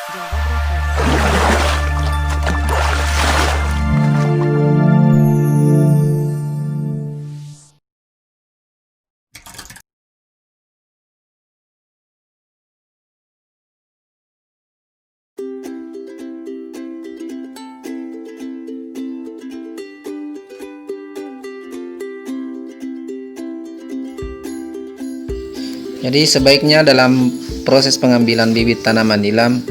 Jawa berikut. Jadi sebaiknya dalam proses pengambilan bibit tanaman nilam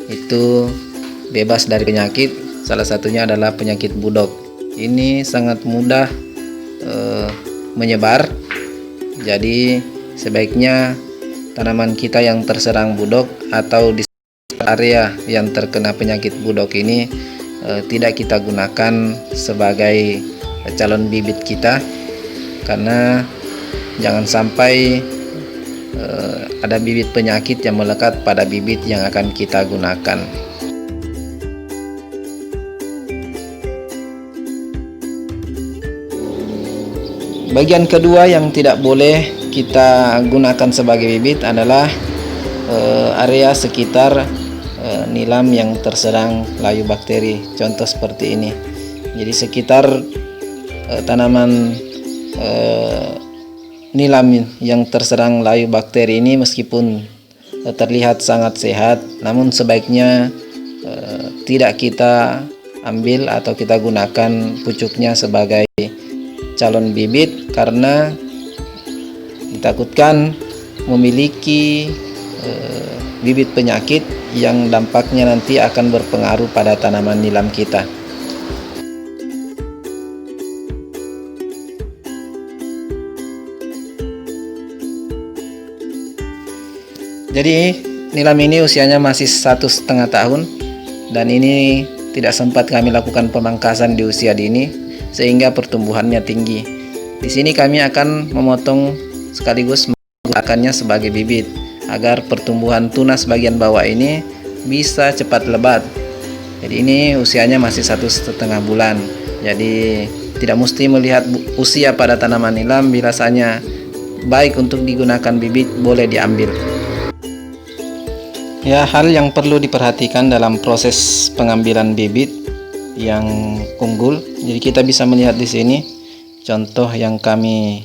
itu bebas dari penyakit. Salah satunya adalah penyakit budok. Ini sangat mudah menyebar. Jadi sebaiknya tanaman kita yang terserang budok atau di area yang terkena penyakit budok ini tidak kita gunakan sebagai calon bibit kita, karena jangan sampai ada bibit penyakit yang melekat pada bibit yang akan kita gunakan. Bagian kedua yang tidak boleh kita gunakan sebagai bibit adalah area sekitar nilam yang terserang layu bakteri. Contoh seperti ini. Jadi sekitar tanaman nilam yang terserang layu bakteri ini meskipun terlihat sangat sehat, namun sebaiknya tidak kita ambil atau kita gunakan pucuknya sebagai calon bibit, karena ditakutkan memiliki bibit penyakit yang dampaknya nanti akan berpengaruh pada tanaman nilam kita. Jadi nilam ini usianya masih 1,5 tahun, dan ini tidak sempat kami lakukan pemangkasan di usia dini sehingga pertumbuhannya tinggi. Di sini kami akan memotong sekaligus menggunakannya sebagai bibit agar pertumbuhan tunas bagian bawah ini bisa cepat lebat. Jadi ini usianya masih 1,5 bulan. Jadi tidak mesti melihat usia pada tanaman nilam, biasanya baik untuk digunakan bibit boleh diambil. Ya, hal yang perlu diperhatikan dalam proses pengambilan bibit yang unggul. Jadi kita bisa melihat di sini contoh yang kami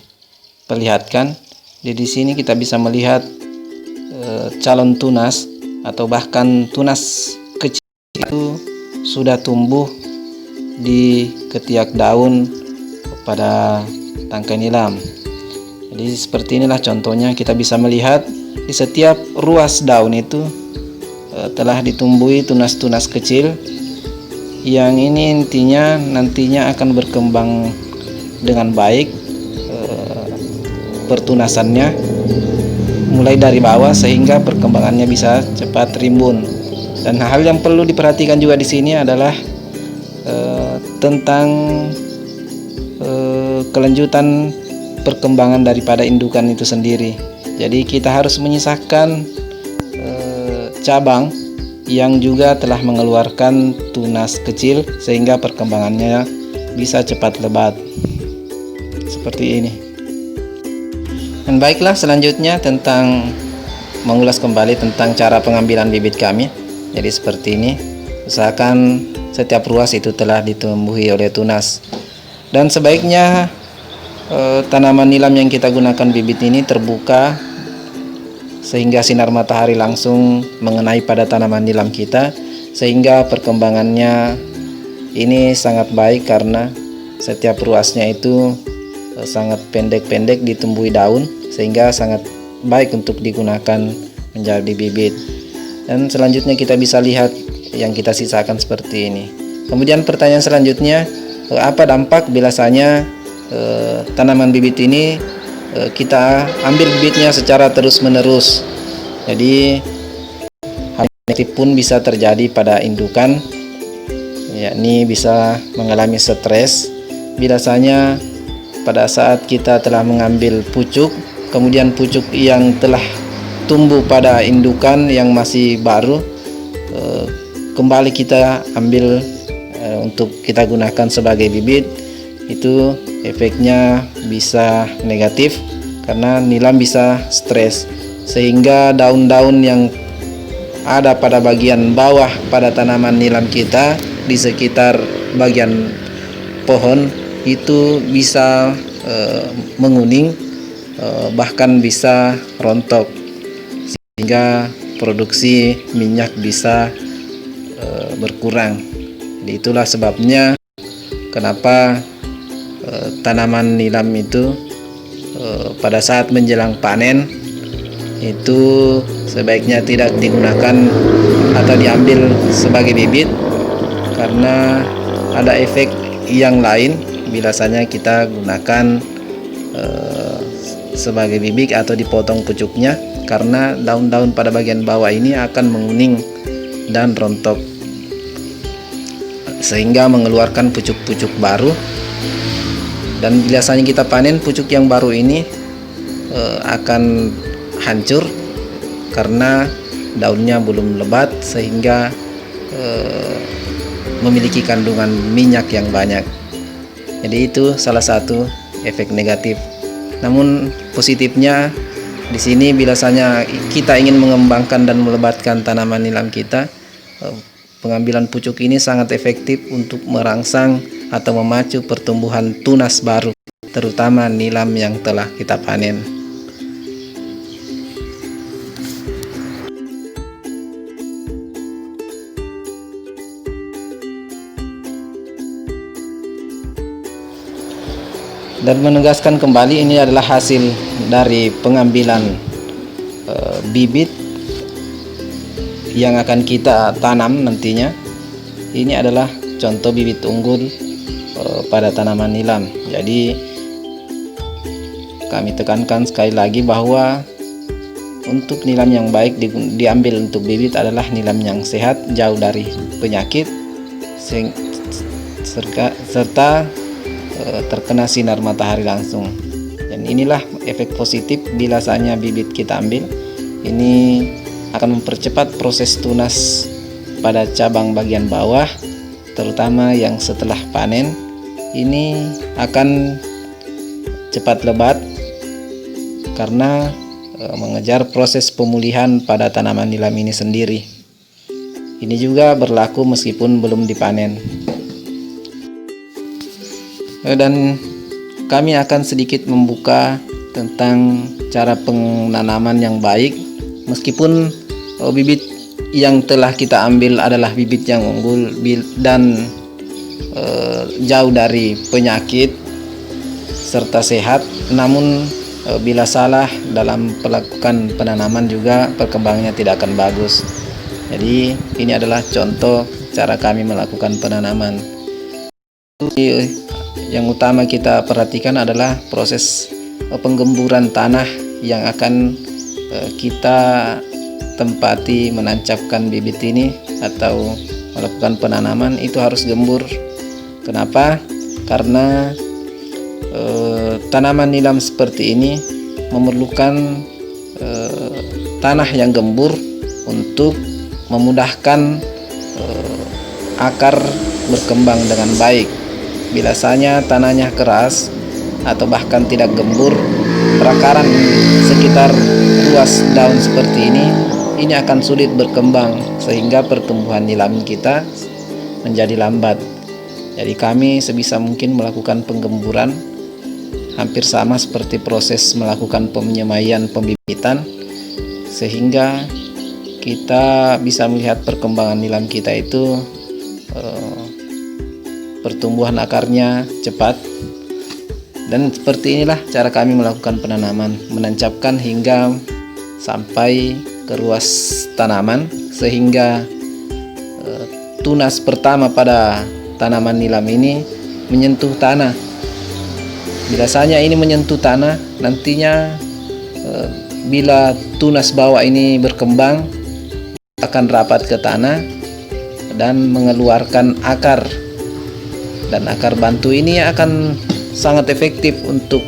perlihatkan. Jadi di sini kita bisa melihat calon tunas atau bahkan tunas kecil itu sudah tumbuh di ketiak daun pada tangkai nilam. Jadi seperti inilah contohnya, kita bisa melihat di setiap ruas daun itu telah ditumbuhi tunas-tunas kecil yang ini intinya nantinya akan berkembang dengan baik pertunasannya mulai dari bawah sehingga perkembangannya bisa cepat rimbun. Dan hal yang perlu diperhatikan juga di sini adalah tentang kelanjutan perkembangan daripada indukan itu sendiri. Jadi kita harus menyisakan cabang yang juga telah mengeluarkan tunas kecil sehingga perkembangannya bisa cepat lebat seperti ini. Dan baiklah, selanjutnya tentang mengulas kembali tentang cara pengambilan bibit kami. Jadi seperti ini, usahakan setiap ruas itu telah ditumbuhi oleh tunas, dan sebaiknya tanaman nilam yang kita gunakan bibit ini terbuka sehingga sinar matahari langsung mengenai pada tanaman nilam kita, sehingga perkembangannya ini sangat baik karena setiap ruasnya itu sangat pendek-pendek ditumbuhi daun, sehingga sangat baik untuk digunakan menjadi bibit. Dan selanjutnya kita bisa lihat yang kita sisakan seperti ini. Kemudian pertanyaan selanjutnya, apa dampak biasanya tanaman bibit ini kita ambil bibitnya secara terus-menerus? Jadi hal negatif pun bisa terjadi pada indukan, yakni bisa mengalami stres. Biasanya pada saat kita telah mengambil pucuk, kemudian pucuk yang telah tumbuh pada indukan yang masih baru kembali kita ambil untuk kita gunakan sebagai bibit, itu efeknya bisa negatif karena nilam bisa stres, sehingga daun-daun yang ada pada bagian bawah pada tanaman nilam kita di sekitar bagian pohon itu bisa menguning, bahkan bisa rontok, sehingga produksi minyak bisa berkurang. Jadi itulah sebabnya kenapa tanaman nilam itu pada saat menjelang panen itu sebaiknya tidak digunakan atau diambil sebagai bibit, karena ada efek yang lain biasanya kita gunakan sebagai bibit atau dipotong pucuknya, karena daun-daun pada bagian bawah ini akan menguning dan rontok sehingga mengeluarkan pucuk-pucuk baru, dan biasanya kita panen pucuk yang baru ini akan hancur karena daunnya belum lebat sehingga memiliki kandungan minyak yang banyak. Jadi itu salah satu efek negatif. Namun positifnya di sini biasanya kita ingin mengembangkan dan melebatkan tanaman nilam kita, pengambilan pucuk ini sangat efektif untuk merangsang atau memacu pertumbuhan tunas baru, terutama nilam yang telah kita panen. Dan menegaskan kembali, ini adalah hasil dari pengambilan bibit yang akan kita tanam nantinya. Ini adalah contoh bibit unggul pada tanaman nilam. Jadi kami tekankan sekali lagi bahwa untuk nilam yang baik diambil untuk bibit adalah nilam yang sehat, jauh dari penyakit, serta terkena sinar matahari langsung. Dan inilah efek positif biasanya bibit kita ambil. Ini akan mempercepat proses tunas pada cabang bagian bawah, terutama yang setelah panen. Ini akan cepat lebat karena mengejar proses pemulihan pada tanaman nilam ini sendiri. Ini juga berlaku meskipun belum dipanen. Dan kami akan sedikit membuka tentang cara penanaman yang baik. Meskipun bibit yang telah kita ambil adalah bibit yang unggul dan jauh dari penyakit serta sehat, namun bila salah dalam melakukan penanaman juga perkembangannya tidak akan bagus. Jadi ini adalah contoh cara kami melakukan penanaman. Yang utama kita perhatikan adalah proses penggemburan tanah yang akan kita tempati menancapkan bibit ini atau melakukan penanaman. Itu harus gembur. Kenapa? Karena tanaman nilam seperti ini memerlukan tanah yang gembur untuk memudahkan akar berkembang dengan baik. Biasanya tanahnya keras atau bahkan tidak gembur, perakaran sekitar ruas daun seperti ini akan sulit berkembang sehingga pertumbuhan nilam kita menjadi lambat. Jadi kami sebisa mungkin melakukan penggemburan hampir sama seperti proses melakukan penyemaian pembibitan, sehingga kita bisa melihat perkembangan nilam kita itu pertumbuhan akarnya cepat. Dan seperti inilah cara kami melakukan penanaman, menancapkan hingga sampai ke ruas tanaman sehingga tunas pertama pada tanaman nilam ini menyentuh tanah. Biasanya ini menyentuh tanah, nantinya bila tunas bawah ini berkembang akan rapat ke tanah dan mengeluarkan akar. Dan akar bantu ini akan sangat efektif untuk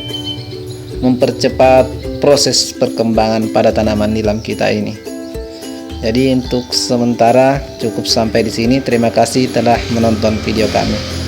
mempercepat proses perkembangan pada tanaman nilam kita ini. Jadi untuk sementara cukup sampai di sini. Terima kasih telah menonton video kami.